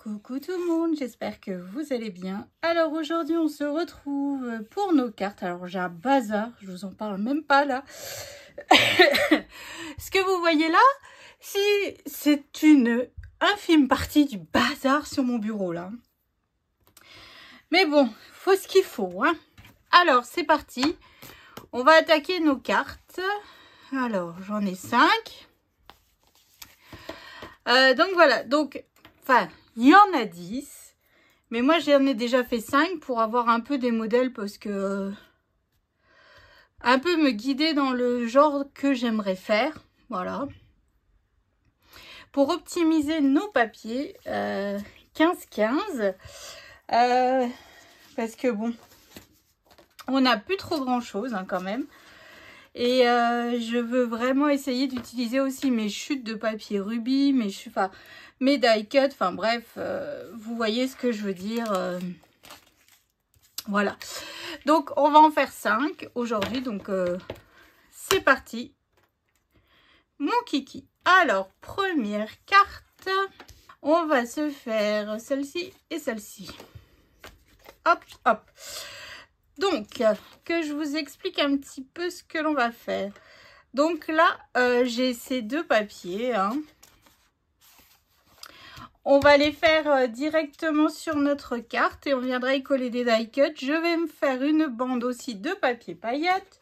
Coucou tout le monde, j'espère que vous allez bien. Alors aujourd'hui on se retrouve pour nos cartes. Alors j'ai un bazar, je vous en parle même pas là. Ce que vous voyez là, c'est une infime partie du bazar sur mon bureau là. Mais bon, faut ce qu'il faut, hein. Alors c'est parti, on va attaquer nos cartes. Alors j'en ai 5. Donc voilà, enfin... il y en a 10, mais moi j'en ai déjà fait 5 pour avoir un peu des modèles parce que un peu me guider dans le genre que j'aimerais faire, voilà. Pour optimiser nos papiers 15-15, parce que bon, on n'a plus trop grand chose hein, quand même. Et je veux vraiment essayer d'utiliser aussi mes chutes de papier rubis, mes die cut, enfin bref, vous voyez ce que je veux dire. Voilà. Donc on va en faire 5 aujourd'hui, donc c'est parti. Mon kiki. Alors, première carte, on va se faire celle-ci et celle-ci. Hop, hop. Donc, que je vous explique un petit peu ce que l'on va faire. Donc là, j'ai ces deux papiers. Hein. On va les faire directement sur notre carte et on viendra y coller des die cut. Je vais me faire une bande aussi de papier paillettes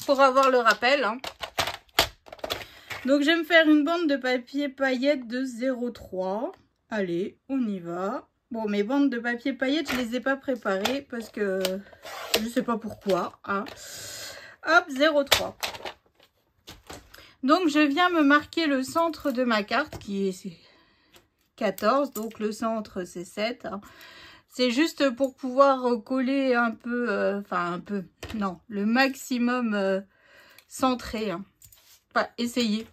pour avoir le rappel. Hein. Donc, je vais me faire une bande de papier paillettes de 0,3. Allez, on y va. Bon, mes bandes de papier paillettes, je les ai pas préparées parce que je sais pas pourquoi. Hein. Hop, 0,3. Donc, je viens me marquer le centre de ma carte qui est 14. Donc, le centre, c'est 7. Hein. C'est juste pour pouvoir coller un peu, enfin un peu, non, le maximum centré. Hein. Enfin, essayer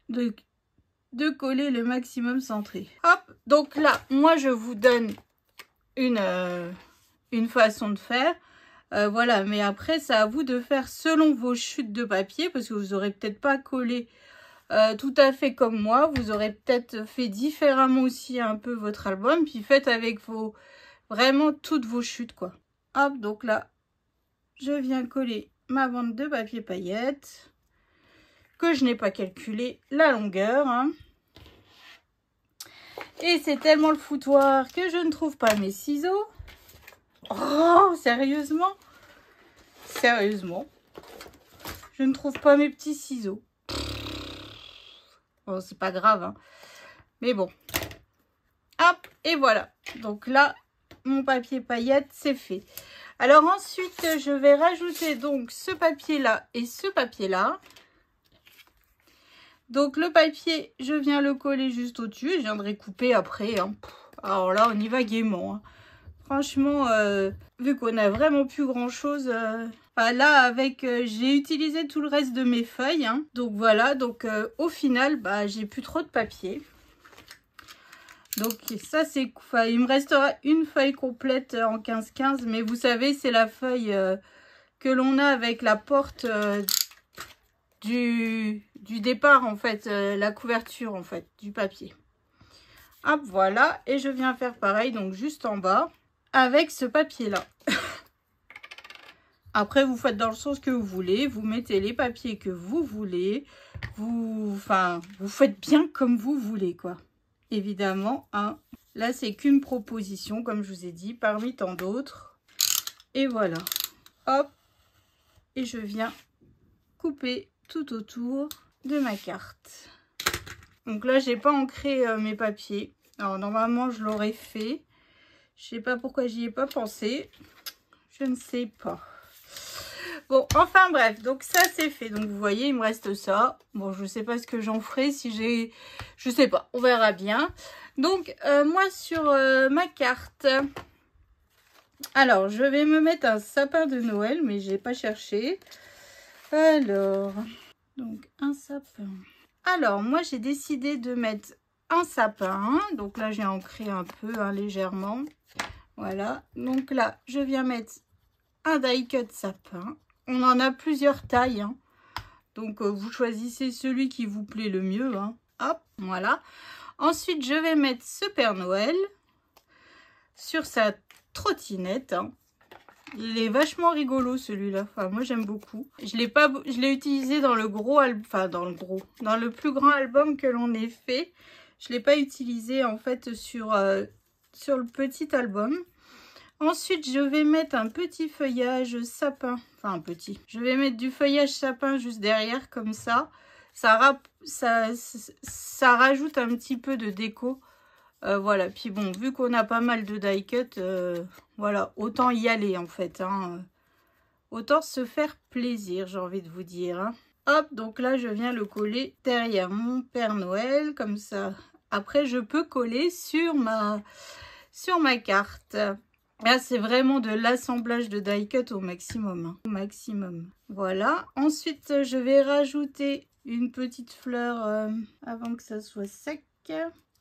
de coller le maximum centré. Hop, donc là, moi, je vous donne une façon de faire. Voilà, mais après, c'est à vous de faire selon vos chutes de papier, parce que vous n'aurez peut-être pas collé tout à fait comme moi. Vous aurez peut-être fait différemment aussi un peu votre album, puis faites avec vraiment toutes vos chutes, quoi. Hop, donc là, je viens coller ma bande de papier paillettes, que je n'ai pas calculé la longueur, hein. Et c'est tellement le foutoir que je ne trouve pas mes ciseaux. Oh, sérieusement? Sérieusement? Je ne trouve pas mes petits ciseaux. Bon, c'est pas grave, hein. Mais bon. Hop, et voilà. Donc là, mon papier paillette, c'est fait. Alors ensuite, je vais rajouter donc ce papier-là et ce papier-là. Donc le papier, je viens le coller juste au-dessus. Je viendrai couper après. Hein. Alors là, on y va gaiement. Hein. Franchement, vu qu'on a vraiment plus grand-chose... là, avec j'ai utilisé tout le reste de mes feuilles. Hein. Donc voilà, donc au final, bah, j'ai plus trop de papier. Donc ça, c'est... Enfin, il me restera une feuille complète en 15-15. Mais vous savez, c'est la feuille que l'on a avec la porte... du départ en fait, la couverture en fait du papier. Hop, voilà, et je viens faire pareil donc juste en bas avec ce papier là. Après vous faites dans le sens que vous voulez, vous mettez les papiers que vous voulez, vous faites bien comme vous voulez quoi, évidemment. Hein. Là c'est qu'une proposition comme je vous ai dit parmi tant d'autres. Et voilà, hop, et je viens couper tout autour de ma carte. Donc là, j'ai pas ancré mes papiers. Alors normalement, je l'aurais fait. Je sais pas pourquoi j'y ai pas pensé. Je ne sais pas. Bon, enfin bref, donc ça c'est fait. Donc vous voyez, il me reste ça. Bon, je sais pas ce que j'en ferai. Si j'ai... Je sais pas, on verra bien. Donc moi sur ma carte... Alors, je vais me mettre un sapin de Noël, mais j'ai pas cherché. Alors... Donc, un sapin. Alors, moi, j'ai décidé de mettre un sapin. Donc là, j'ai ancré un peu, hein, légèrement. Voilà. Donc là, je viens mettre un die cut sapin. On en a plusieurs tailles. Hein. Donc, vous choisissez celui qui vous plaît le mieux. Hein. Hop, voilà. Ensuite, je vais mettre ce Père Noël sur sa trottinette. Hein. Il est vachement rigolo celui-là. Enfin, moi j'aime beaucoup. Je l'ai utilisé dans le gros, dans le plus grand album que l'on ait fait. Je l'ai pas utilisé en fait sur le petit album. Ensuite, je vais mettre un petit feuillage sapin. Enfin, un petit. Je vais mettre du feuillage sapin juste derrière, comme ça. Ça rajoute un petit peu de déco. Voilà. Puis bon, vu qu'on a pas mal de die cut, voilà, autant y aller en fait. Hein. Autant se faire plaisir, j'ai envie de vous dire. Hein. Hop, donc là, je viens le coller derrière mon Père Noël, comme ça. Après, je peux coller sur ma carte. Là, c'est vraiment de l'assemblage de die cut au maximum. Hein, au maximum. Voilà. Ensuite, je vais rajouter une petite fleur avant que ça soit sec.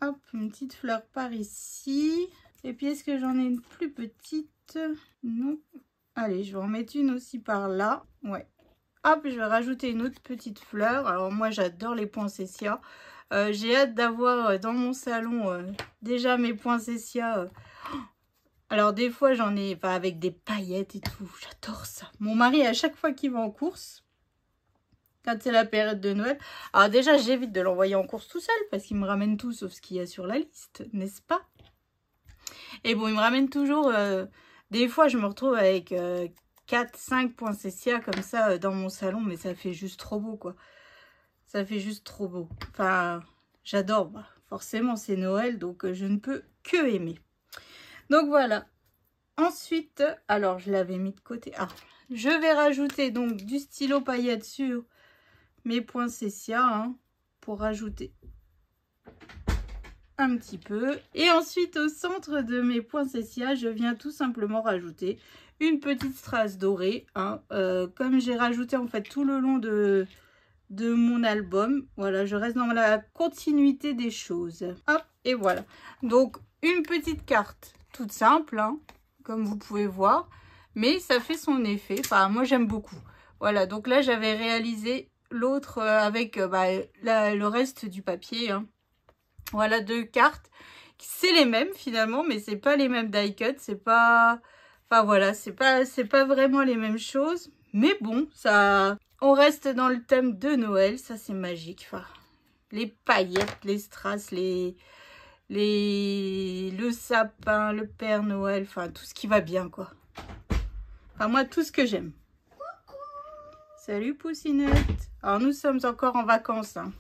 Hop, une petite fleur par ici. Et puis, est-ce que j'en ai une plus petite? Non. Allez, je vais en mettre une aussi par là. Ouais. Hop, je vais rajouter une autre petite fleur. Alors, moi, j'adore les poinsettias. J'ai hâte d'avoir dans mon salon déjà mes poinsettias. Alors des fois j'en ai pas avec des paillettes et tout, j'adore ça. Mon mari à chaque fois qu'il va en course, quand c'est la période de Noël, alors déjà j'évite de l'envoyer en course tout seul parce qu'il me ramène tout sauf ce qu'il y a sur la liste, n'est-ce pas? Et bon, il me ramène toujours, des fois je me retrouve avec 4-5 poinsettias comme ça dans mon salon, mais ça fait juste trop beau quoi. Ça fait juste trop beau. Enfin, j'adore, bah, forcément c'est Noël donc je ne peux que aimer. Donc voilà. Ensuite, alors je l'avais mis de côté. Ah, je vais rajouter donc du stylo paillettes sur mes poinsettias hein, pour rajouter un petit peu. Et ensuite, au centre de mes poinsettias, je viens tout simplement rajouter une petite strass dorée. Hein, comme j'ai rajouté en fait tout le long de mon album. Voilà, je reste dans la continuité des choses. Hop, et voilà. Donc, une petite carte toute simple, hein, comme vous pouvez voir, mais ça fait son effet. Enfin, moi, j'aime beaucoup. Voilà, donc là, j'avais réalisé l'autre avec le reste du papier. Hein. Voilà, 2 cartes. C'est les mêmes, finalement, mais c'est pas les mêmes die cut. C'est pas... Enfin, voilà, c'est pas vraiment les mêmes choses. Mais bon, ça... On reste dans le thème de Noël. Ça, c'est magique. Enfin, les paillettes, les strass, le sapin, le Père Noël, enfin tout ce qui va bien quoi. Enfin moi tout ce que j'aime. Salut Poussinette. Alors nous sommes encore en vacances. Hein.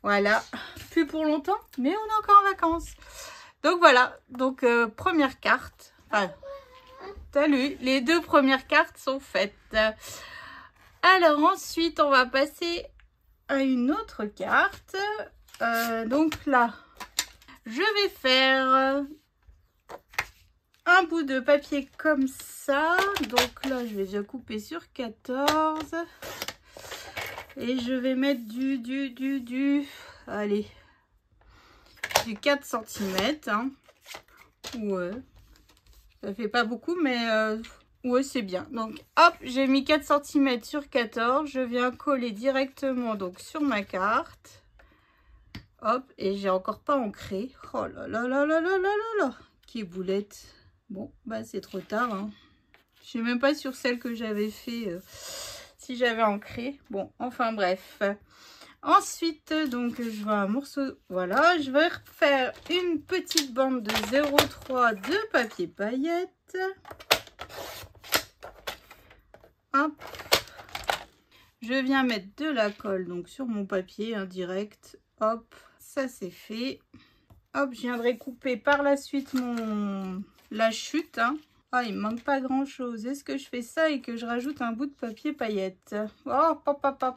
Voilà, plus pour longtemps, mais on est encore en vacances. Donc voilà, donc première carte. Enfin, salut, les 2 premières cartes sont faites. Alors ensuite on va passer à une autre carte. Donc là, je vais faire un bout de papier comme ça. Donc là, je vais déjà couper sur 14. Et je vais mettre allez, du 4 cm. Hein. Ouais, ça fait pas beaucoup, mais ouais, c'est bien. Donc hop, j'ai mis 4 cm sur 14. Je viens coller directement donc sur ma carte. Hop, et j'ai encore pas ancré. Oh là là là là là là là là. Qui boulette. Bon, bah c'est trop tard. Hein. Je suis même pas sur celle que j'avais fait si j'avais ancré. Bon, enfin bref. Ensuite, donc je vais un morceau. Voilà, je vais refaire une petite bande de 0,3 de papier paillettes. Hop. Je viens mettre de la colle donc sur mon papier indirect. Hop. Ça c'est fait. Hop, je viendrai couper par la suite la chute. Hein. Ah, il me manque pas grand chose. Est-ce que je fais ça et que je rajoute un bout de papier paillette? Oh, pop, pop, pop.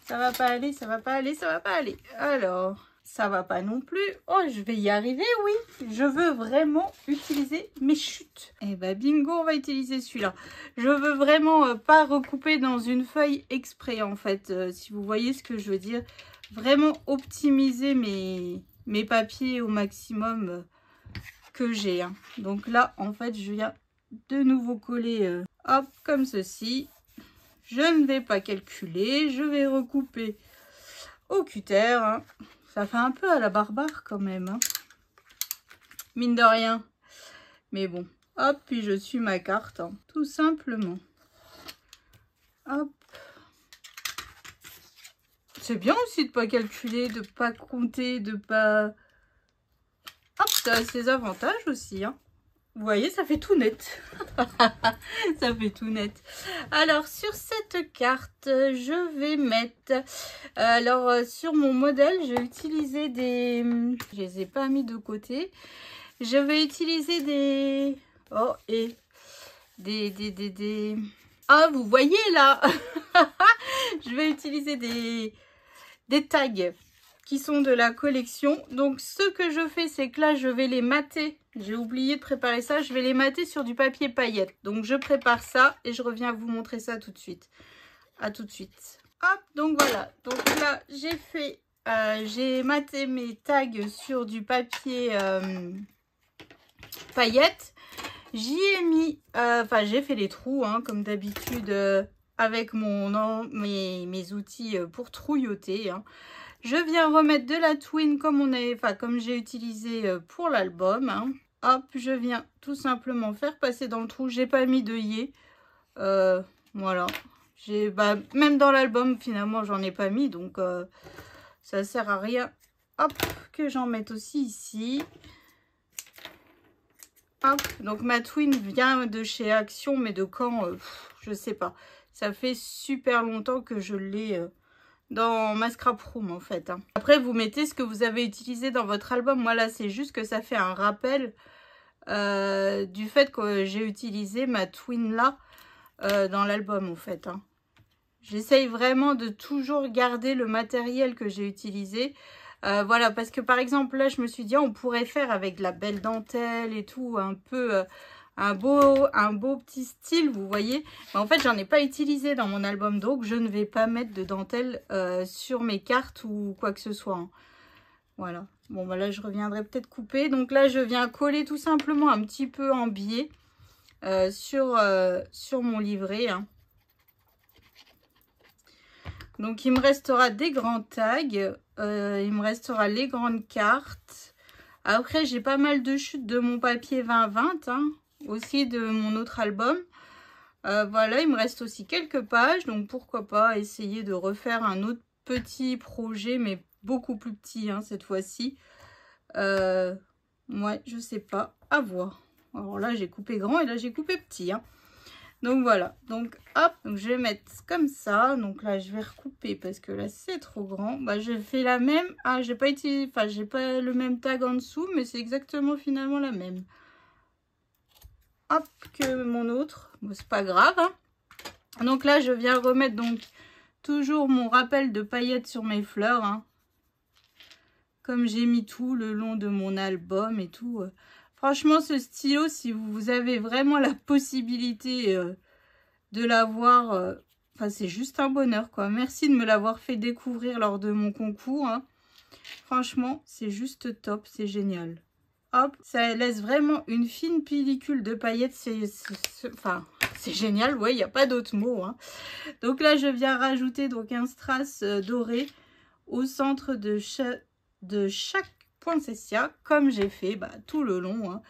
Ça va pas aller, ça va pas aller, ça va pas aller. Alors, ça va pas non plus. Oh, je vais y arriver, oui. Je veux vraiment utiliser mes chutes. Et bah bingo, on va utiliser celui-là. Je veux vraiment pas recouper dans une feuille exprès, en fait. Si vous voyez ce que je veux dire. Vraiment optimiser mes papiers au maximum que j'ai. Hein. Donc là, en fait, je viens de nouveau coller hop, comme ceci. Je ne vais pas calculer. Je vais recouper au cutter. Hein. Ça fait un peu à la barbare quand même, hein. Mine de rien. Mais bon, hop, puis je suis ma carte, hein, tout simplement. Hop. C'est bien aussi de pas calculer, de pas compter, de pas... Hop, ça a ses avantages aussi, hein. Vous voyez, ça fait tout net. Ça fait tout net. Alors, sur cette carte, je vais mettre... Alors, sur mon modèle, j'ai utilisé des... Je les ai pas mis de côté. Je vais utiliser des... Oh, et... Des... Ah, vous voyez là. Je vais utiliser des tags qui sont de la collection. Donc, ce que je fais, c'est que là, je vais les mater. J'ai oublié de préparer ça. Je vais les mater sur du papier paillettes. Donc, je prépare ça et je reviens vous montrer ça tout de suite. À tout de suite. Hop, donc voilà. Donc là, j'ai fait... j'ai maté mes tags sur du papier paillettes. J'y ai mis... Enfin, j'ai fait les trous, hein, comme d'habitude, avec mes outils pour trouilloter, hein. Je viens remettre de la twine comme j'ai utilisé pour l'album, hein. Hop, je viens tout simplement faire passer dans le trou. J'ai pas mis d'œillet. Voilà. Même dans l'album, finalement, j'en ai pas mis. Donc, ça sert à rien. Hop, que j'en mette aussi ici. Hop, donc ma twine vient de chez Action, mais de quand, je sais pas. Ça fait super longtemps que je l'ai... dans ma scrap room en fait, hein. Après vous mettez ce que vous avez utilisé dans votre album. Moi là c'est juste que ça fait un rappel du fait que j'ai utilisé ma twin là dans l'album en fait, hein. J'essaye vraiment de toujours garder le matériel que j'ai utilisé. Voilà, parce que par exemple là je me suis dit on pourrait faire avec de la belle dentelle et tout, un peu... un beau petit style, vous voyez. Mais en fait, j'en ai pas utilisé dans mon album, donc je ne vais pas mettre de dentelle sur mes cartes ou quoi que ce soit, hein. Voilà. Bon, bah là, je reviendrai peut-être couper. Donc là, je viens coller tout simplement un petit peu en biais sur mon livret, hein. Donc, il me restera des grands tags. Il me restera les grandes cartes. Après, j'ai pas mal de chutes de mon papier 20-20, hein. Aussi de mon autre album. Voilà, il me reste aussi quelques pages, donc pourquoi pas essayer de refaire un autre petit projet, mais beaucoup plus petit, hein, cette fois-ci. Ouais, je sais pas, à voir. Alors là, j'ai coupé grand et là, j'ai coupé petit, hein. Donc voilà, donc hop, donc je vais mettre comme ça. Donc là, je vais recouper parce que là, c'est trop grand. Bah, je fais la même. Ah, j'ai pas utilisé, enfin, j'ai pas le même tag en dessous, mais c'est exactement finalement la même. Hop, que mon autre. Bon, c'est pas grave, hein. Donc là, je viens remettre donc toujours mon rappel de paillettes sur mes fleurs, hein. Comme j'ai mis tout le long de mon album et tout. Franchement, ce stylo, si vous avez vraiment la possibilité de l'avoir, enfin, c'est juste un bonheur, quoi. Merci de me l'avoir fait découvrir lors de mon concours, hein. Franchement, c'est juste top, c'est génial. Hop, ça laisse vraiment une fine pellicule de paillettes. C'est génial, ouais, il n'y a pas d'autre mot, hein. Donc là, je viens rajouter donc un strass doré au centre de chaque poinsettia, comme j'ai fait tout le long, hein.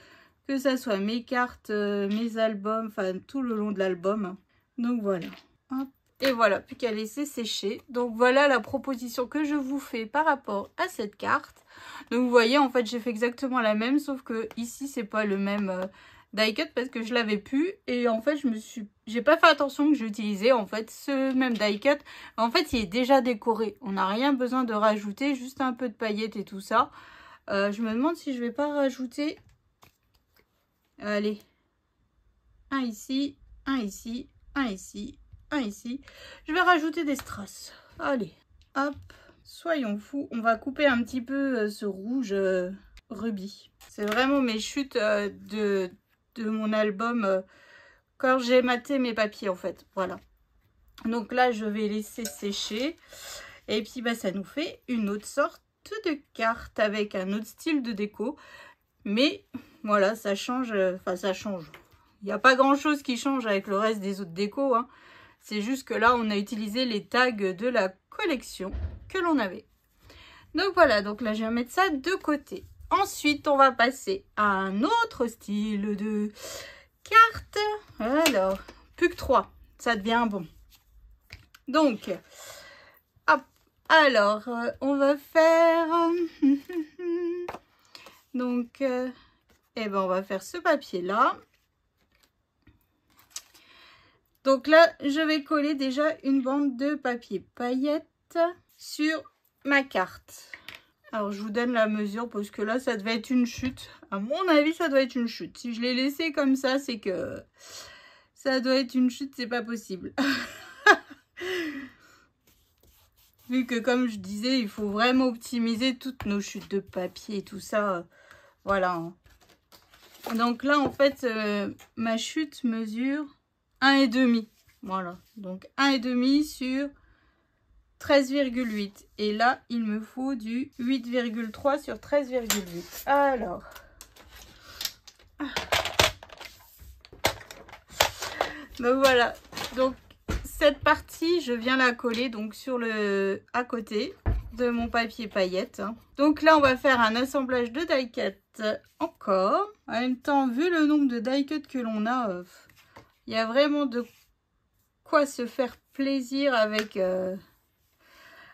Que ça soit mes cartes, mes albums, enfin tout le long de l'album, hein. Donc voilà. Hop. Et voilà, plus qu'à laisser sécher. Donc voilà la proposition que je vous fais par rapport à cette carte. Donc vous voyez, en fait, j'ai fait exactement la même, sauf que ici, c'est pas le même die cut parce que je l'avais plus. Et en fait, j'ai pas fait attention que j'ai utilisé en fait ce même die cut. En fait, il est déjà décoré. On n'a rien besoin de rajouter, juste un peu de paillettes et tout ça. Je me demande si je vais pas rajouter. Allez, un ici, un ici, un ici. Ici, je vais rajouter des strass. Allez, hop, soyons fous. On va couper un petit peu ce rouge rubis. C'est vraiment mes chutes de mon album quand j'ai maté mes papiers en fait. Voilà. Donc là, je vais laisser sécher. Et puis, ça nous fait une autre sorte de carte avec un autre style de déco. Mais voilà, ça change. Enfin, ça change. Il n'y a pas grand chose qui change avec le reste des autres décos, hein. C'est juste que là, on a utilisé les tags de la collection que l'on avait. Donc voilà, donc là je vais mettre ça de côté. Ensuite, on va passer à un autre style de carte. Alors, plus que 3, ça devient bon. Donc, hop, alors, on va faire... donc, eh ben, on va faire ce papier-là. Donc là, je vais coller déjà une bande de papier paillettes sur ma carte. Alors, je vous donne la mesure parce que là, ça devait être une chute. À mon avis, ça doit être une chute. Si je l'ai laissé comme ça, c'est que ça doit être une chute, c'est pas possible. Vu que, comme je disais, il faut vraiment optimiser toutes nos chutes de papier et tout ça. Voilà. Donc là, en fait, ma chute mesure 1,5. Voilà. Donc 1,5 sur 13,8 et là il me faut du 8,3 sur 13,8. Alors donc voilà, donc cette partie je viens la coller donc sur le à côté de mon papier paillette. Donc là on va faire un assemblage de die cut encore. En même temps, vu le nombre de die cut que l'on a, il y a vraiment de quoi se faire plaisir avec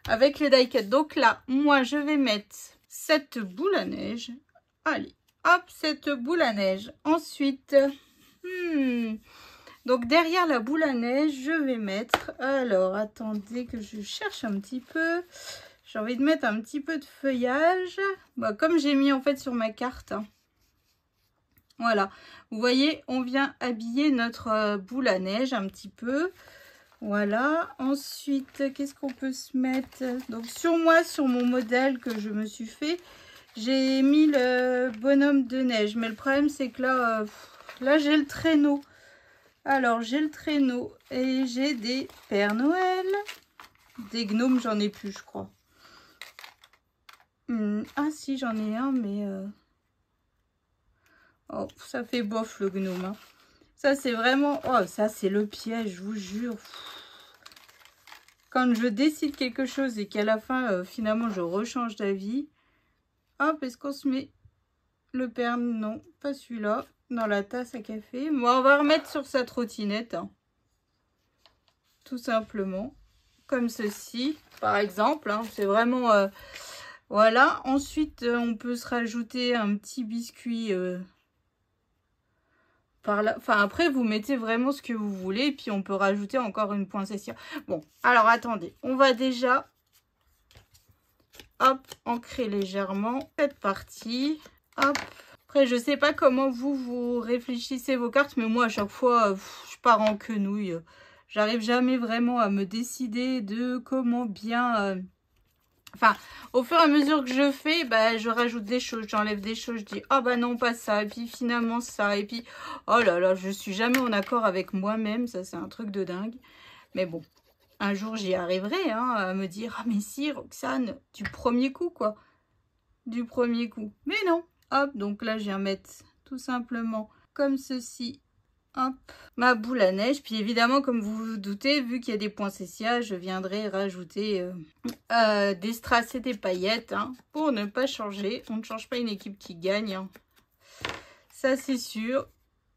avec les die cut. Donc là, moi, je vais mettre cette boule à neige. Allez, hop, cette boule à neige. Ensuite, donc derrière la boule à neige, je vais mettre... Alors, attendez que je cherche un petit peu. J'ai envie de mettre un petit peu de feuillage. Bah, comme j'ai mis en fait sur ma carte. Voilà. Vous voyez, on vient habiller notre boule à neige un petit peu. Voilà, ensuite, qu'est-ce qu'on peut se mettre? Donc, sur moi, sur mon modèle que je me suis fait, j'ai mis le bonhomme de neige. Mais le problème, c'est que là, là j'ai le traîneau. Alors, j'ai le traîneau et j'ai des Pères Noël. Des gnomes, j'en ai plus, je crois. Ah, si, j'en ai un, mais... Oh, ça fait bof, le gnome, hein. Ça, c'est vraiment... Oh, ça, c'est le piège, je vous jure. Quand je décide quelque chose et qu'à la fin, finalement, je rechange d'avis. Hop, est-ce qu'on se met le père? Non, pas celui-là. Dans la tasse à café. Bon, on va remettre sur sa trottinette. Hein. Tout simplement. Comme ceci, par exemple. Hein. C'est vraiment... voilà. Ensuite, on peut se rajouter un petit biscuit... par là. Enfin, après, vous mettez vraiment ce que vous voulez. Et puis, on peut rajouter encore une poinsettia. Bon, alors, attendez. On va déjà, hop, ancrer légèrement cette partie. Hop. Après, je sais pas comment vous réfléchissez vos cartes. Mais moi, à chaque fois, je pars en quenouille. J'arrive jamais vraiment à me décider de comment bien... Enfin, au fur et à mesure que je fais, bah, je rajoute des choses, j'enlève des choses, je dis, ah bah non, pas ça, et puis finalement ça, et puis, oh là là, je suis jamais en accord avec moi-même, ça c'est un truc de dingue. Mais bon, un jour j'y arriverai, hein, à me dire, ah mais si, Roxane, du premier coup, quoi. Du premier coup. Mais non, hop, donc là je viens mettre tout simplement comme ceci. Hop, ma boule à neige. Puis évidemment, comme vous vous doutez, vu qu'il y a des poinsettias, je viendrai rajouter des strass et des paillettes hein, pour ne pas changer. On ne change pas une équipe qui gagne. Hein. Ça, c'est sûr.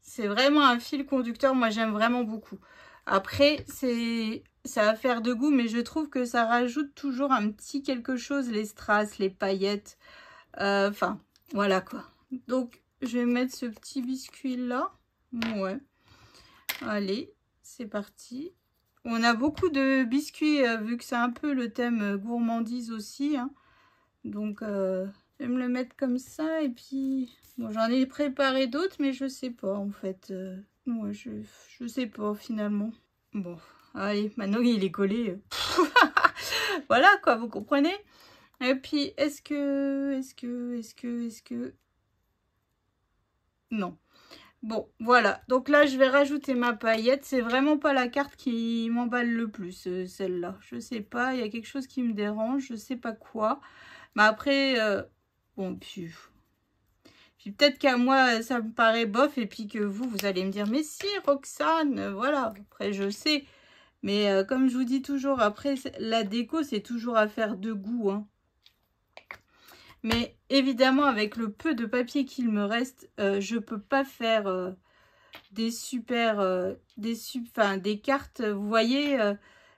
C'est vraiment un fil conducteur. Moi, j'aime vraiment beaucoup. Après, ça va faire de goût, mais je trouve que ça rajoute toujours un petit quelque chose, les strass, les paillettes. Enfin, voilà quoi. Donc, je vais mettre ce petit biscuit là. Ouais. Allez, c'est parti. On a beaucoup de biscuits, vu que c'est un peu le thème gourmandise aussi. Hein. Donc, je vais me le mettre comme ça. Et puis, bon, j'en ai préparé d'autres, mais je sais pas, en fait. Ouais, je sais pas, finalement. Bon, allez, maintenant il est collé. Voilà, quoi, vous comprenez? Et puis, est-ce que... Non. Bon, voilà. Donc là, je vais rajouter ma paillette. C'est vraiment pas la carte qui m'emballe le plus, celle-là. Je sais pas, il y a quelque chose qui me dérange. Je sais pas quoi. Mais après, bon, puis peut-être qu'à moi, ça me paraît bof. Et puis que vous allez me dire, mais si, Roxane, voilà. Après, je sais. Mais comme je vous dis toujours, après, la déco, c'est toujours affaire de goût. Hein. Mais évidemment, avec le peu de papier qu'il me reste, je peux pas faire des cartes. Vous voyez,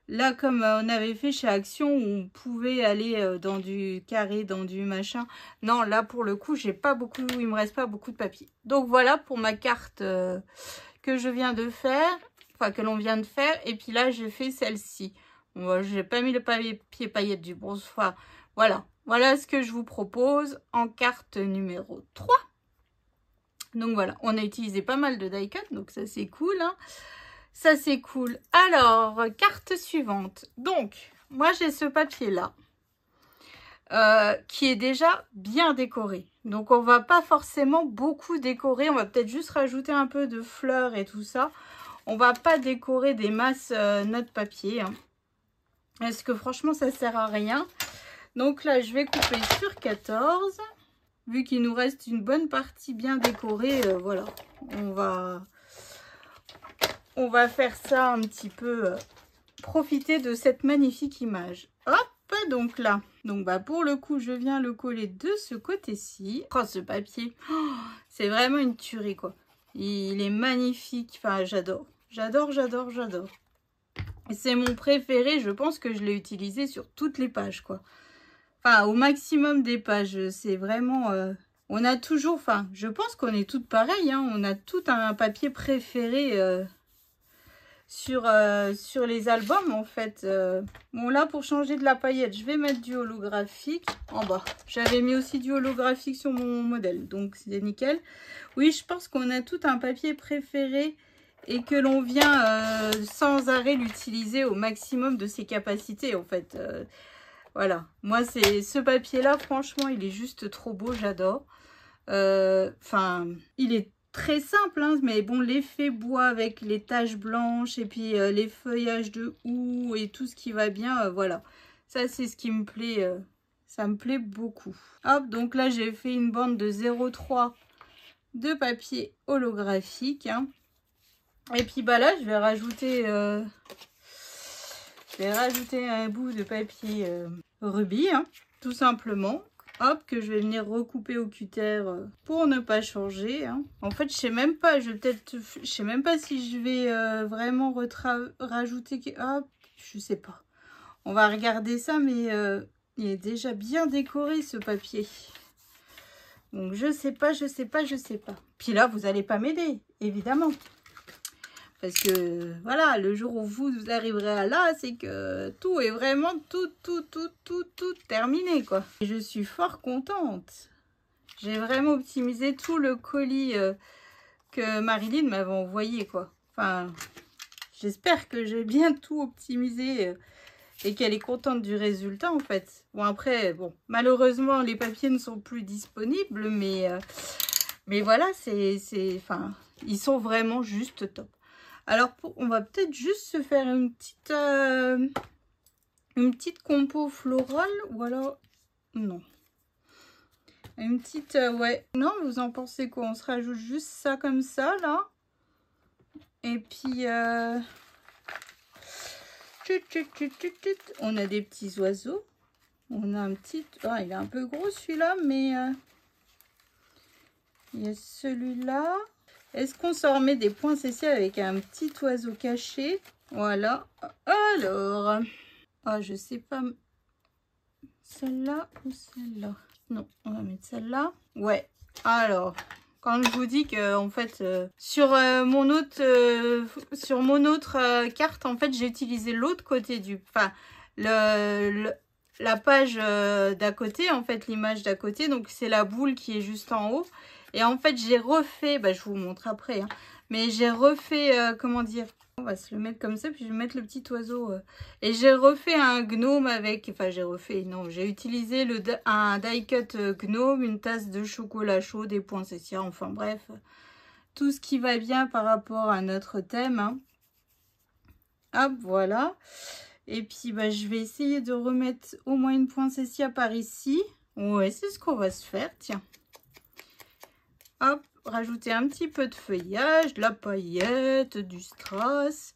là, comme on avait fait chez Action, où on pouvait aller dans du carré, dans du machin. Non, là, pour le coup, j'ai pas beaucoup, il me reste pas beaucoup de papier. Donc, voilà pour ma carte que je viens de faire, enfin, que l'on vient de faire. Et puis là, j'ai fait celle-ci. Bon, j'ai pas mis le papier paillettes du bronze. Enfin, voilà. Voilà ce que je vous propose en carte numéro 3. Donc voilà, on a utilisé pas mal de die cut, donc ça c'est cool. Hein. Ça c'est cool. Alors, carte suivante. Donc, moi j'ai ce papier-là, qui est déjà bien décoré. Donc on va pas forcément beaucoup décorer, on va peut-être juste rajouter un peu de fleurs et tout ça. On va pas décorer des masses notre papier. Hein. Parce que franchement ça sert à rien. Donc là, je vais couper sur 14. Vu qu'il nous reste une bonne partie bien décorée, voilà. On va faire ça un petit peu, profiter de cette magnifique image. Hop, donc là. Donc bah pour le coup, je viens le coller de ce côté-ci. Oh, ce papier, oh, c'est vraiment une tuerie, quoi. Il est magnifique. Enfin, j'adore. J'adore, j'adore, j'adore. C'est mon préféré. Je pense que je l'ai utilisé sur toutes les pages, quoi. Enfin, au maximum des pages, c'est vraiment... on a toujours... Enfin, je pense qu'on est toutes pareilles. Hein, on a tout un papier préféré sur les albums, en fait. Bon, là, pour changer de la paillette, je vais mettre du holographique en bas. J'avais mis aussi du holographique sur mon modèle, donc c'est nickel. Oui, je pense qu'on a tout un papier préféré et que l'on vient sans arrêt l'utiliser au maximum de ses capacités, en fait. Voilà, moi c'est ce papier-là, franchement, il est juste trop beau, j'adore. Enfin, il est très simple, hein, mais bon, l'effet bois avec les taches blanches et puis les feuillages de houx et tout ce qui va bien, voilà. Ça, c'est ce qui me plaît, ça me plaît beaucoup. Hop, donc là, j'ai fait une bande de 0,3 de papier holographique. Hein. Et puis, bah là, je vais rajouter un bout de papier rubis, hein, tout simplement. Hop, que je vais venir recouper au cutter pour ne pas changer. Hein. En fait, je sais même pas, je sais même pas si je vais vraiment rajouter. Hop, je sais pas. On va regarder ça, mais il est déjà bien décoré ce papier. Donc je sais pas, je sais pas, je sais pas. Puis là, vous allez pas m'aider, évidemment. Parce que, voilà, le jour où vous arriverez à là, c'est que tout est vraiment tout terminé, quoi. Et je suis fort contente. J'ai vraiment optimisé tout le colis que Marilyn m'avait envoyé, quoi. Enfin, j'espère que j'ai bien tout optimisé et qu'elle est contente du résultat, en fait. Bon, après, bon, malheureusement, les papiers ne sont plus disponibles, mais voilà, enfin, ils sont vraiment juste top. Alors, on va peut-être juste se faire une petite compo florale, ou alors, non. Une petite, ouais. Non, vous en pensez quoi? On se rajoute juste ça comme ça, là. Et puis, on a des petits oiseaux. On a un petit, oh, il est un peu gros celui-là, mais il y a celui-là. Est-ce qu'on s'en remet des poinsettias avec un petit oiseau caché? Voilà. Alors, oh, je sais pas. Celle-là ou celle-là? Non, on va mettre celle-là. Ouais. Alors, quand je vous dis que en fait, sur mon autre carte, en fait, j'ai utilisé l'autre côté du, enfin, la page d'à côté, en fait, l'image d'à côté. Donc, c'est la boule qui est juste en haut. Et en fait, j'ai refait, bah, je vous montre après, hein, mais j'ai refait, comment dire, on va se le mettre comme ça, puis je vais mettre le petit oiseau. Et j'ai refait un gnome avec, enfin j'ai refait, non, j'ai utilisé un die cut gnome, une tasse de chocolat chaud, des poinsettias, enfin bref, tout ce qui va bien par rapport à notre thème. Hein. Hop, voilà. Et puis, bah, je vais essayer de remettre au moins une poinsettia par ici. Ouais, c'est ce qu'on va se faire, tiens. Hop, rajouter un petit peu de feuillage, de la paillette, du strass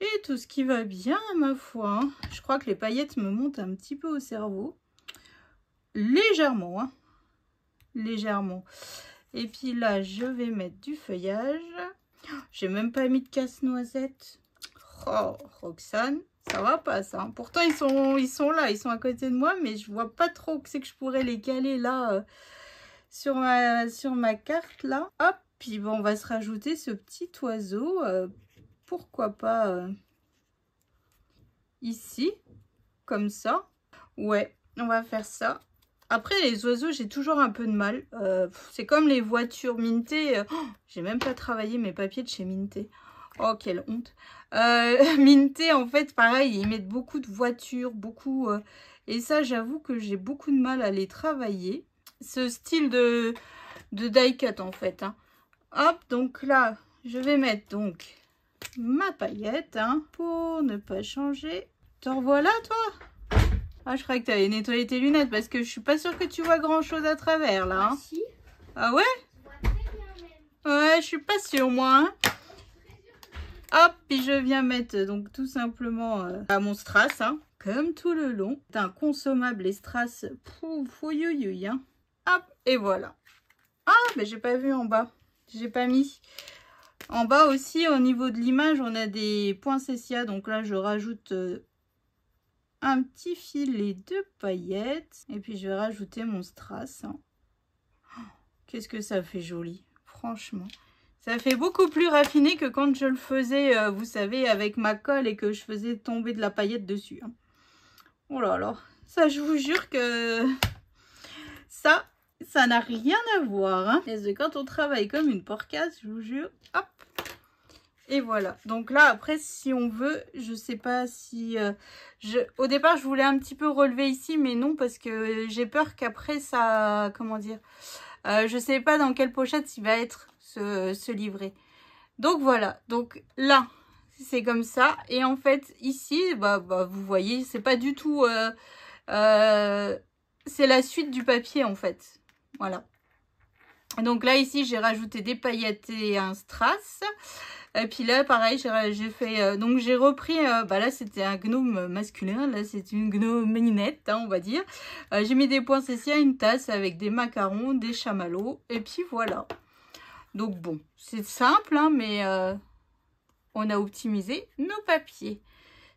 et tout ce qui va bien, ma foi. Hein. Je crois que les paillettes me montent un petit peu au cerveau. Légèrement, hein. légèrement. Et puis là, je vais mettre du feuillage. J'ai même pas mis de casse-noisette. Oh, Roxane, ça va pas ça. Pourtant, ils sont là, ils sont à côté de moi, mais je vois pas trop que c'est que je pourrais les caler là sur ma carte là. Hop, puis bon, on va se rajouter ce petit oiseau. Pourquoi pas ici, comme ça. Ouais, on va faire ça. Après, les oiseaux, j'ai toujours un peu de mal. C'est comme les voitures Minté. J'ai même pas travaillé mes papiers de chez Minté. Oh, quelle honte. Minté, en fait, pareil, ils mettent beaucoup de voitures, beaucoup... et ça, j'avoue que j'ai beaucoup de mal à les travailler. Ce style de die cut, en fait. Hein. Hop, donc là, je vais mettre donc ma paillette, hein, pour ne pas changer. T'en voilà, toi? Ah, je croyais que tu avais nettoyé tes lunettes parce que je suis pas sûre que tu vois grand chose à travers là. Hein. Si. Ah ouais? Je vois très bien même. Ouais, je suis pas sûre moi. Hein. Hop, puis je viens mettre donc tout simplement mon strass, hein, comme tout le long. C'est un consommable les strass. Pouf, ouïouïouï, hein. Hop, et voilà. Ah, mais j'ai pas vu en bas. J'ai pas mis. En bas aussi, au niveau de l'image, on a des poinsettias. Donc là, je rajoute... un petit filet de paillettes. Et puis je vais rajouter mon strass. Oh, qu'est-ce que ça fait joli. Franchement. Ça fait beaucoup plus raffiné que quand je le faisais, vous savez, avec ma colle et que je faisais tomber de la paillette dessus. Hein. Oh là là. Ça, je vous jure que ça n'a rien à voir. Hein. Et quand on travaille comme une porcasse, je vous jure. Hop. Et voilà, donc là après si on veut, je sais pas si... au départ je voulais un petit peu relever ici, mais non parce que j'ai peur qu'après ça... Comment dire, je sais pas dans quelle pochette il va être ce livret. Donc voilà, donc là c'est comme ça. Et en fait ici, vous voyez, c'est pas du tout... c'est la suite du papier en fait. Voilà. Donc là ici j'ai rajouté des paillettes et un strass. Et puis là, pareil, j'ai fait... donc j'ai repris... là, c'était un gnome masculin. Là, c'est une gnominette, hein, on va dire. J'ai mis des poinsettias, une tasse avec des macarons, des chamallows. Et puis voilà. Donc bon, c'est simple, hein, mais on a optimisé nos papiers.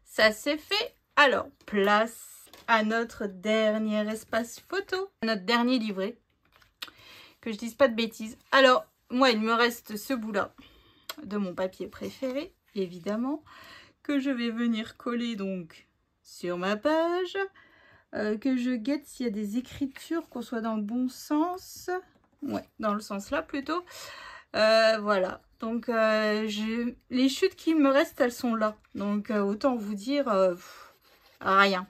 Ça, c'est fait. Alors, place à notre dernier espace photo. Notre dernier livret. Que je dise pas de bêtises. Alors, moi, il me reste ce bout-là. De mon papier préféré, évidemment, que je vais venir coller donc sur ma page, que je guette s'il y a des écritures, qu'on soit dans le bon sens, ouais, dans le sens là plutôt, voilà, donc les chutes qui me restent, elles sont là, donc autant vous dire, rien.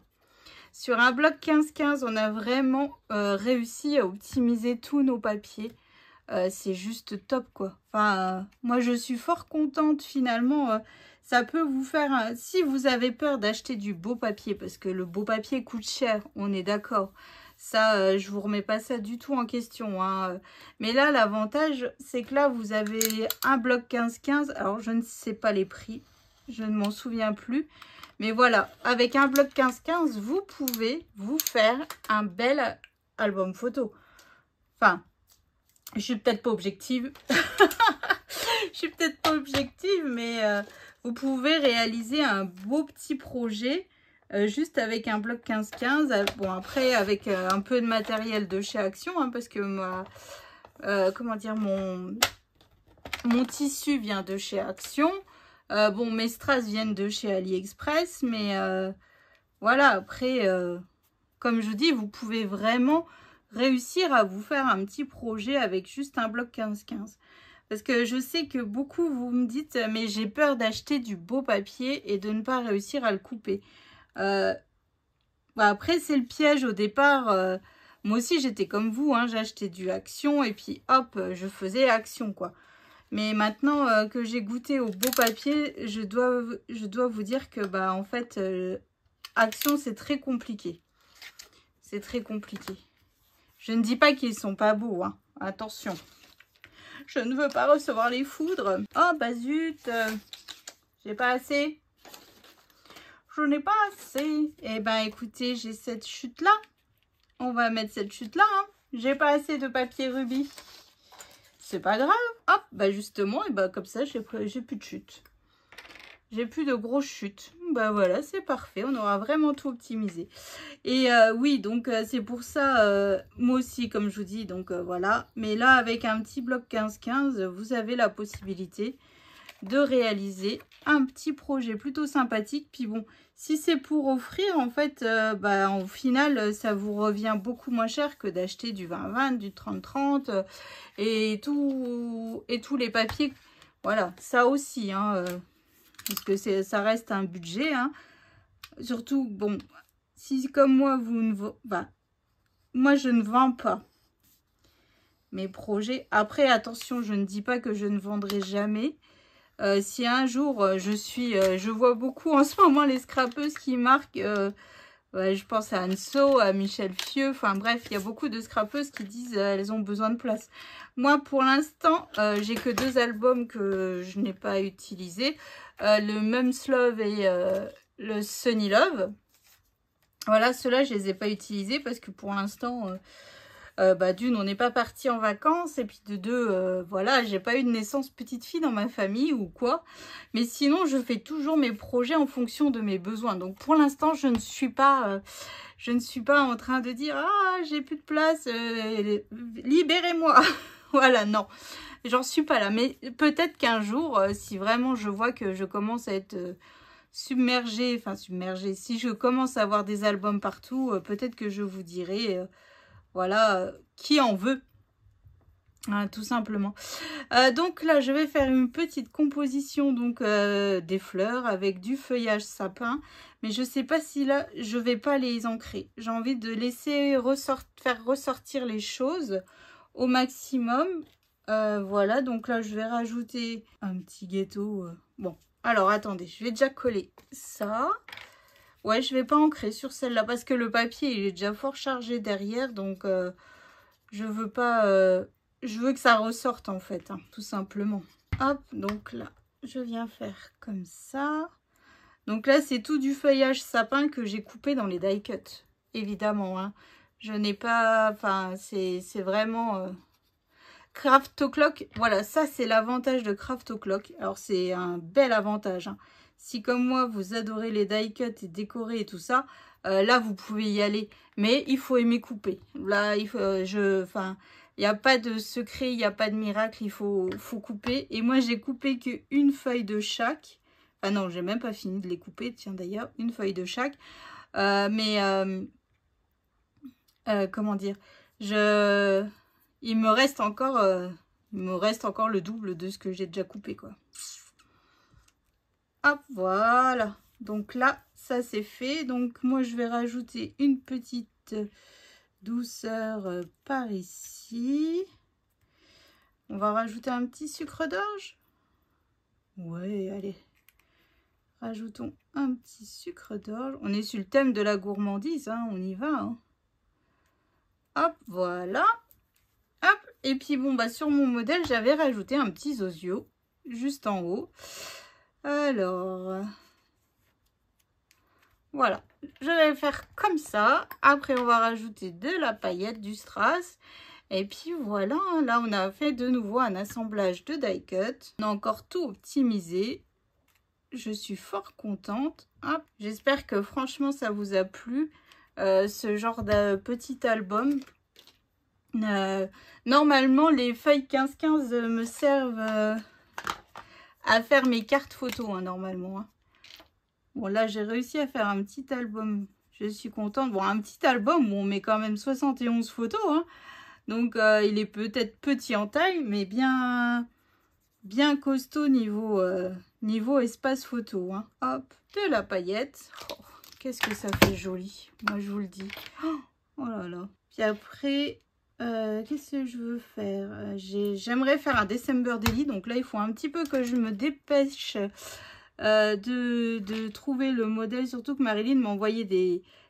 Sur un bloc 15-15, on a vraiment réussi à optimiser tous nos papiers. C'est juste top quoi. Enfin, moi je suis fort contente finalement. Ça peut vous faire, si vous avez peur d'acheter du beau papier, parce que le beau papier coûte cher, on est d'accord. Ça, je vous remets pas ça du tout en question. Hein. Mais là, l'avantage, c'est que là, vous avez un bloc 15-15. Alors, je ne sais pas les prix. Je ne m'en souviens plus. Mais voilà, avec un bloc 15-15, vous pouvez vous faire un bel album photo. Enfin... Je suis peut-être pas objective. Je suis peut-être pas objective, mais vous pouvez réaliser un beau petit projet juste avec un bloc 15-15. Bon, après, avec un peu de matériel de chez Action, hein, parce que comment dire, mon tissu vient de chez Action. Bon, mes strass viennent de chez AliExpress, mais voilà, après, comme je dis, vous pouvez vraiment... réussir à vous faire un petit projet avec juste un bloc 15-15. Parce que je sais que beaucoup, vous me dites, mais j'ai peur d'acheter du beau papier et de ne pas réussir à le couper. Après, c'est le piège au départ. Moi aussi, j'étais comme vous, hein, j'achetais du Action et puis hop, je faisais Action, quoi. Mais maintenant que j'ai goûté au beau papier, je dois vous dire que, en fait, Action, c'est très compliqué. C'est très compliqué. Je ne dis pas qu'ils sont pas beaux, hein. Attention. Je ne veux pas recevoir les foudres. Oh, zut. J'ai pas assez. Je n'ai pas assez. Eh ben, écoutez, j'ai cette chute-là. On va mettre cette chute-là, hein. j'ai pas assez de papier rubis. C'est pas grave. Hop, bah justement, et bah comme ça, j'ai plus de chute. J'ai plus de grosses chutes. Bah voilà, c'est parfait. On aura vraiment tout optimisé. Et oui, donc c'est pour ça, moi aussi, comme je vous dis, donc voilà. Mais là, avec un petit bloc 15-15, vous avez la possibilité de réaliser un petit projet plutôt sympathique. Puis bon, si c'est pour offrir, en fait, bah, au final, ça vous revient beaucoup moins cher que d'acheter du 20-20, du 30-30 et tous les papiers. Voilà, ça aussi, hein, parce que ça reste un budget. Hein. Surtout, bon, si comme moi, vous ne... Bah, moi, je ne vends pas mes projets. Après, attention, je ne dis pas que je ne vendrai jamais. Si un jour je vois beaucoup en ce moment les scrapeuses qui marquent, ouais, je pense à Anso, à Michel Fieux, enfin bref, il y a beaucoup de scrapeuses qui disent elles ont besoin de place. Moi pour l'instant, j'ai que 2 albums que je n'ai pas utilisés, le Mums Love et le Sunny Love. Voilà, ceux-là je les ai pas utilisés parce que pour l'instant... bah, d'une, on n'est pas parti en vacances, et puis de deux, voilà, j'ai pas eu de naissance petite fille dans ma famille ou quoi. Mais sinon, je fais toujours mes projets en fonction de mes besoins. Donc pour l'instant, je ne suis pas en train de dire ah j'ai plus de place, libérez-moi. Voilà, non, j'en suis pas là. Mais peut-être qu'un jour, si vraiment je vois que je commence à être submergée, si je commence à avoir des albums partout, peut-être que je vous dirai. Voilà, qui en veut, hein, tout simplement. Donc là, je vais faire une petite composition donc des fleurs avec du feuillage sapin. Mais je ne sais pas si là, je vais pas les ancrer. J'ai envie de laisser faire ressortir les choses au maximum. Voilà, donc là, je vais rajouter un petit ghetto. Bon, alors attendez, je vais déjà coller ça. Ouais, je vais pas ancrer sur celle-là parce que le papier, il est déjà fort chargé derrière. Donc, je veux pas... je veux que ça ressorte, en fait, hein, tout simplement. Hop, donc là, je viens faire comme ça. Donc là, c'est tout du feuillage sapin que j'ai coupé dans les die cuts, évidemment. Hein. Je n'ai pas... Enfin, c'est vraiment... Craft O'Clock. Voilà, ça, c'est l'avantage de Craft O'Clock. Alors, c'est un bel avantage, hein. Si comme moi, vous adorez les die cut et décorer et tout ça, là, vous pouvez y aller. Mais il faut aimer couper. Là, il faut, il n'y a pas de secret, il n'y a pas de miracle, il faut couper. Et moi, j'ai coupé qu'une feuille de chaque. Enfin non, j'ai même pas fini de les couper. Tiens, d'ailleurs, une feuille de chaque. Comment dire, il me reste encore le double de ce que j'ai déjà coupé, quoi. Hop, voilà. Donc là, ça c'est fait. Donc moi, je vais rajouter une petite douceur par ici. On va rajouter un petit sucre d'orge. Ouais, allez. Rajoutons un petit sucre d'orge. On est sur le thème de la gourmandise, hein, on y va. Hein. Hop, voilà. Hop, et puis bon, bah sur mon modèle, j'avais rajouté un petit zozio juste en haut. Alors, voilà, je vais le faire comme ça. Après, on va rajouter de la paillette, du strass. Et puis voilà, là, on a fait de nouveau un assemblage de die cut. On a encore tout optimisé. Je suis fort contente. J'espère que franchement, ça vous a plu, ce genre de petit album. Normalement, les feuilles 15-15 me servent... à faire mes cartes photos, hein, normalement. Hein. Bon, là, j'ai réussi à faire un petit album. Je suis contente. Bon, un petit album où on met quand même 71 photos. Hein. Donc, il est peut-être petit en taille, mais bien costaud niveau espace photo. Hein. Hop, de la paillette. Oh, qu'est-ce que ça fait joli. Moi, je vous le dis. Oh là là. Puis après... qu'est-ce que je veux faire? J'aimerais faire un December Daily. Donc là, il faut un petit peu que je me dépêche de trouver le modèle. Surtout que Marilyn m'a envoyé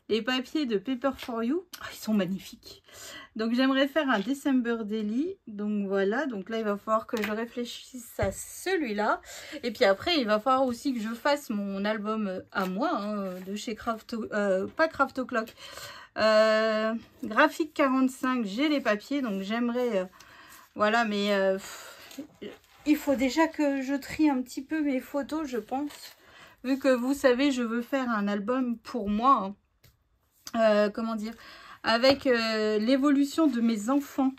les papiers de Paper for You. Oh, ils sont magnifiques. Donc j'aimerais faire un December Daily. Donc voilà, donc là il va falloir que je réfléchisse à celui-là. Et puis après il va falloir aussi que je fasse mon album à moi, hein, de chez pas Craft O'Clock. Graphique 45, j'ai les papiers, donc j'aimerais... voilà, mais il faut déjà que je trie un petit peu mes photos, je pense. Vu que vous savez, je veux faire un album pour moi. Hein. Comment dire, avec l'évolution de mes enfants.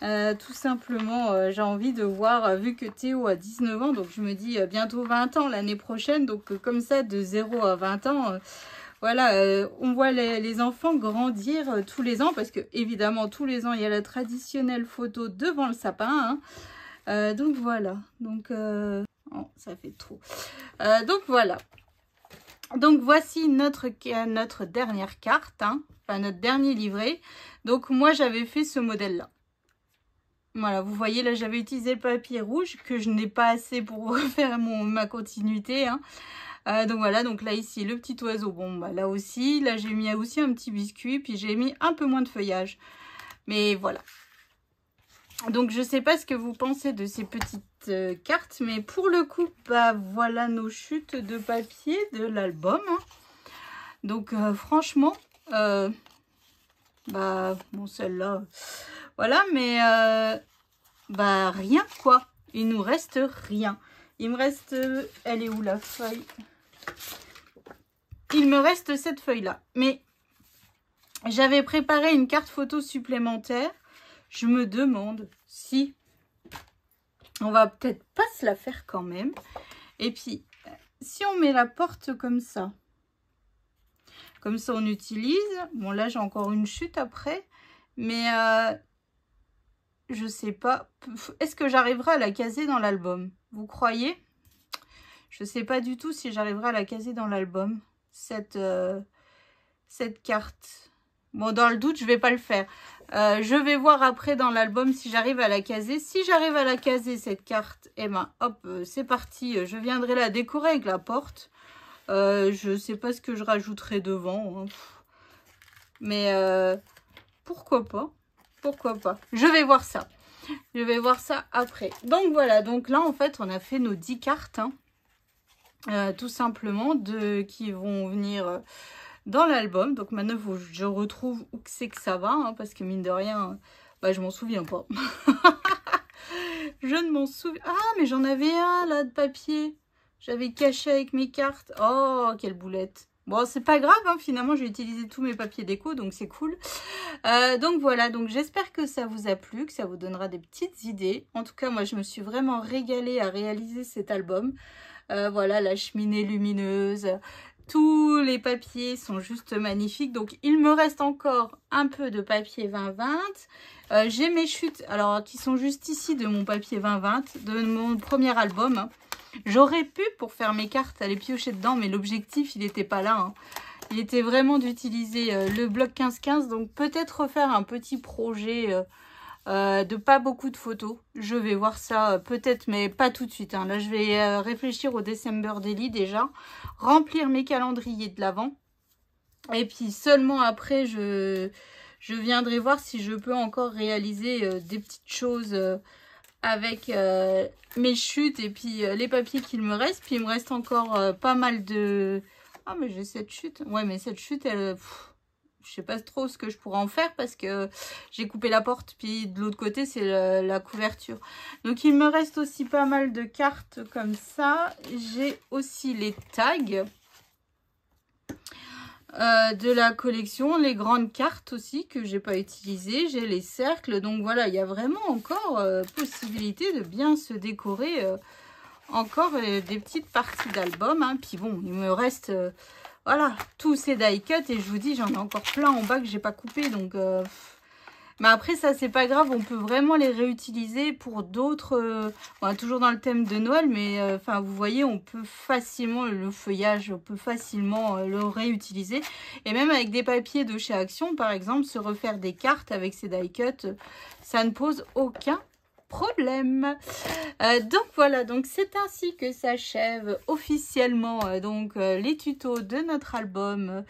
Tout simplement, j'ai envie de voir, vu que Théo a 19 ans, donc je me dis bientôt 20 ans l'année prochaine. Donc comme ça, de 0 à 20 ans, voilà, on voit les enfants grandir tous les ans. Parce que évidemment, tous les ans, il y a la traditionnelle photo devant le sapin. Hein. Donc voilà, donc oh, ça fait trop. Donc voilà. Donc voici notre dernière carte, hein, enfin notre dernier livret. Donc moi j'avais fait ce modèle-là. Voilà, vous voyez là j'avais utilisé le papier rouge que je n'ai pas assez pour faire ma continuité. Hein. Donc voilà, donc là ici le petit oiseau, bon bah là aussi, là j'ai mis aussi un petit biscuit, puis j'ai mis un peu moins de feuillage. Mais voilà. Donc je sais pas ce que vous pensez de ces petites cartes, mais pour le coup, bah voilà nos chutes de papier de l'album. Hein. Donc franchement, bah bon celle-là, voilà, mais bah rien quoi. Il nous reste rien. Il me reste, elle est où la feuille? Il me reste cette feuille-là. Mais j'avais préparé une carte photo supplémentaire. Je me demande si on va peut-être pas se la faire quand même. Et puis, si on met la porte comme ça on utilise. Bon, là, j'ai encore une chute après. Mais je sais pas. Est-ce que j'arriverai à la caser dans l'album? Vous croyez? Je sais pas du tout si j'arriverai à la caser dans l'album. Cette carte. Bon, dans le doute, je vais pas le faire. Je vais voir après dans l'album si j'arrive à la caser. Si j'arrive à la caser, cette carte, eh ben, hop, c'est parti. Je viendrai la décorer avec la porte. Je sais pas ce que je rajouterai devant. Hein. Mais pourquoi pas? Pourquoi pas? Je vais voir ça. Je vais voir ça après. Donc voilà, donc là, en fait, on a fait nos 10 cartes. Hein. Tout simplement, qui vont venir... dans l'album. Donc maintenant, je retrouve où c'est que ça va, hein, parce que mine de rien, bah, je m'en souviens pas. Je ne m'en souviens... Ah, mais j'en avais un, là, de papier. J'avais caché avec mes cartes. Oh, quelle boulette. Bon, c'est pas grave, hein, finalement, j'ai utilisé tous mes papiers déco, donc c'est cool. Donc voilà, donc j'espère que ça vous a plu, que ça vous donnera des petites idées. En tout cas, moi, je me suis vraiment régalée à réaliser cet album. Voilà, la cheminée lumineuse... Tous les papiers sont juste magnifiques. Donc, il me reste encore un peu de papier 20-20. J'ai mes chutes, alors qui sont juste ici de mon papier 20-20, de mon premier album. Hein. J'aurais pu, pour faire mes cartes, aller piocher dedans, mais l'objectif, il n'était pas là. Hein. Il était vraiment d'utiliser le bloc 15-15. Donc, peut-être refaire un petit projet... de pas beaucoup de photos. Je vais voir ça peut-être, mais pas tout de suite. Hein. Là, je vais réfléchir au December Daily déjà. Remplir mes calendriers de l'Avent. Et puis seulement après, je viendrai voir si je peux encore réaliser des petites choses avec mes chutes et puis les papiers qu'il me reste. Puis il me reste encore pas mal de... Ah, mais j'ai cette chute. Ouais, mais cette chute, elle... je sais pas trop ce que je pourrais en faire parce que j'ai coupé la porte. Puis de l'autre côté, c'est la couverture. Donc, il me reste aussi pas mal de cartes comme ça. J'ai aussi les tags de la collection. Les grandes cartes aussi que j'ai pas utilisées. J'ai les cercles. Donc, voilà, il y a vraiment encore possibilité de bien se décorer encore des petites parties d'album. Hein. Puis bon, il me reste... voilà, tous ces die cuts et je vous dis, j'en ai encore plein en bas que j'ai pas coupé. Donc, mais après, ça, c'est pas grave. On peut vraiment les réutiliser pour d'autres... bon, toujours dans le thème de Noël, mais enfin, vous voyez, on peut facilement, le feuillage, on peut facilement le réutiliser. Et même avec des papiers de chez Action, par exemple, se refaire des cartes avec ces die cuts, ça ne pose aucun problème. Donc voilà, donc c'est ainsi que s'achève officiellement les tutos de notre album,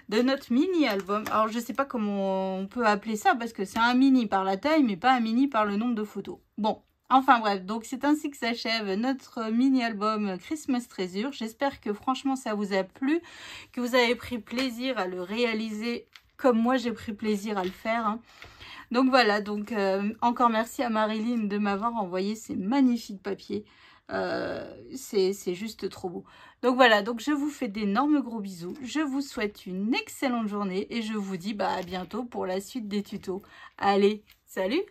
de notre mini-album. Alors je sais pas comment on peut appeler ça parce que c'est un mini par la taille mais pas un mini par le nombre de photos. Bon, enfin bref, donc c'est ainsi que s'achève notre mini-album Christmas Treasure. J'espère que franchement ça vous a plu, que vous avez pris plaisir à le réaliser comme moi j'ai pris plaisir à le faire. Hein. Donc voilà, donc encore merci à Marilyn de m'avoir envoyé ces magnifiques papiers. C'est juste trop beau. Donc voilà, donc je vous fais d'énormes gros bisous. Je vous souhaite une excellente journée et je vous dis à bientôt pour la suite des tutos. Allez, salut!